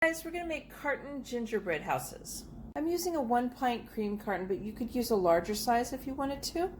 Guys, we're going to make carton gingerbread houses. I'm using a 1-pint cream carton, but you could use a larger size if you wanted to.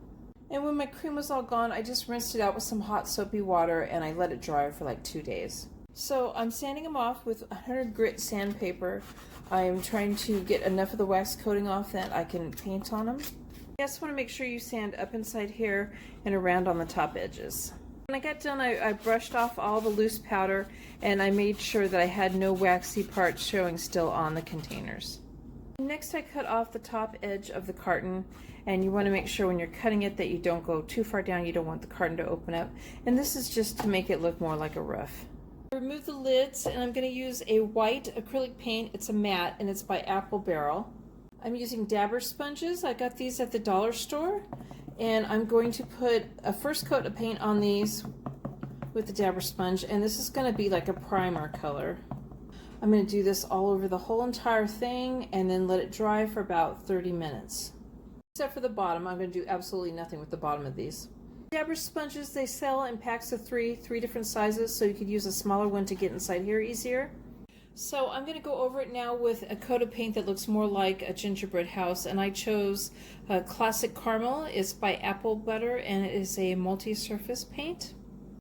And when my cream was all gone, I just rinsed it out with some hot soapy water and I let it dry for like 2 days. So I'm sanding them off with 100 grit sandpaper. I'm trying to get enough of the wax coating off that I can paint on them. You just want to make sure you sand up inside here and around on the top edges. When I got done, I brushed off all the loose powder and I made sure that I had no waxy parts showing still on the containers. Next, I cut off the top edge of the carton, and you want to make sure when you're cutting it that you don't go too far down. You don't want the carton to open up, and this is just to make it look more like a roof. Remove the lids, and I'm going to use a white acrylic paint. It's a matte and it's by Apple Barrel. I'm using dabber sponges. I got these at the dollar store, and I'm going to put a first coat of paint on these with the dabber sponge, and this is going to be like a primer color. I'm going to do this all over the whole entire thing and then let it dry for about 30 minutes. Except for the bottom, I'm going to do absolutely nothing with the bottom of these. Dabber sponges, they sell in packs of three different sizes, so you could use a smaller one to get inside here easier. So I'm going to go over it now with a coat of paint that looks more like a gingerbread house, and I chose Classic Caramel. It's by Apple Butter and it is a multi-surface paint.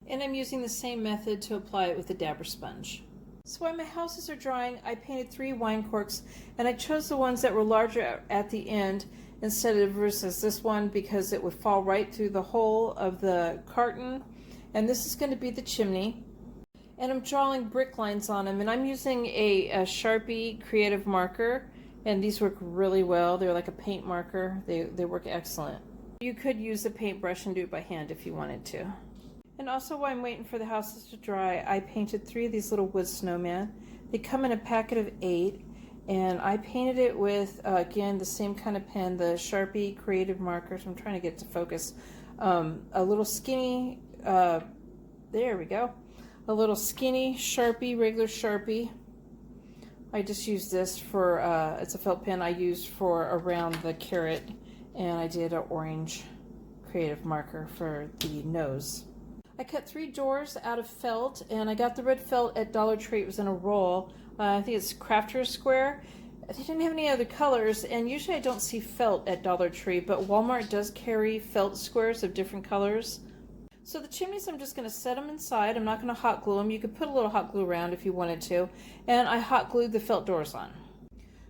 And I'm using the same method to apply it with the dabber sponge. So while my houses are drying, I painted 3 wine corks, and I chose the ones that were larger at the end instead of versus this one because it would fall right through the hole of the carton. And this is going to be the chimney. And I'm drawing brick lines on them, and I'm using a Sharpie creative marker, and these work really well. They're like a paint marker. They work excellent. You could use a paintbrush and do it by hand if you wanted to. And also, while I'm waiting for the houses to dry, I painted 3 of these little wood snowmen. They come in a packet of 8, and I painted it with, again, the same kind of pen, the Sharpie creative markers. I'm trying to get it to focus. A little skinny, there we go. A little skinny Sharpie, regular Sharpie. I just used this for, it's a felt pen I used for around the carrot, and I did an orange creative marker for the nose. I cut 3 doors out of felt, and I got the red felt at Dollar Tree. It was in a roll. I think it's Crafter's Square. They didn't have any other colors, and usually I don't see felt at Dollar Tree, but Walmart does carry felt squares of different colors. So the chimneys, I'm just going to set them inside. I'm not going to hot glue them. You could put a little hot glue around if you wanted to, and I hot glued the felt doors on.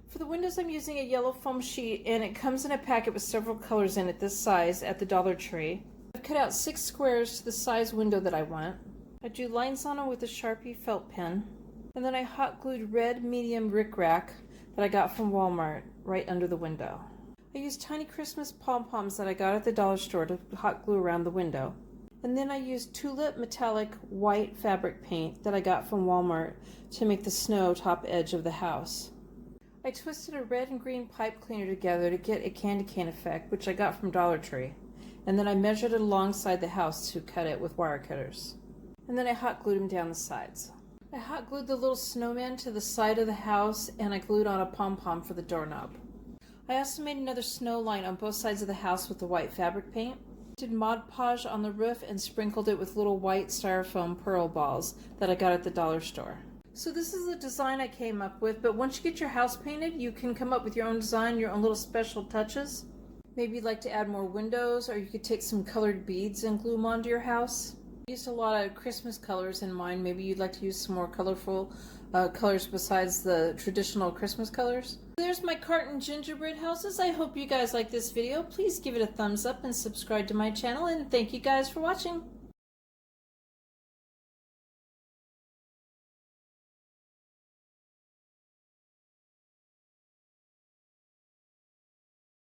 For the windows, I'm using a yellow foam sheet, and it comes in a packet with several colors in it this size at the Dollar Tree. I've cut out 6 squares to the size window that I want. I drew lines on them with a Sharpie felt pen. And then I hot glued red medium rickrack that I got from Walmart right under the window. I used tiny Christmas pom-poms that I got at the dollar store to hot glue around the window. And then I used tulip metallic white fabric paint that I got from Walmart to make the snow top edge of the house. I twisted a red and green pipe cleaner together to get a candy cane effect, which I got from Dollar Tree. And then I measured it alongside the house to cut it with wire cutters. And then I hot glued them down the sides. I hot glued the little snowman to the side of the house, and I glued on a pom-pom for the doorknob. I also made another snow line on both sides of the house with the white fabric paint. Did Mod Podge on the roof and sprinkled it with little white styrofoam pearl balls that I got at the dollar store. So this is the design I came up with, but once you get your house painted, you can come up with your own design, your own little special touches. Maybe you'd like to add more windows, or you could take some colored beads and glue them onto your house. I used a lot of Christmas colors in mine. Maybe you'd like to use some more colorful colors besides the traditional Christmas colors. There's my carton gingerbread houses. I hope you guys like this video. Please give it a thumbs up and subscribe to my channel, and thank you guys for watching.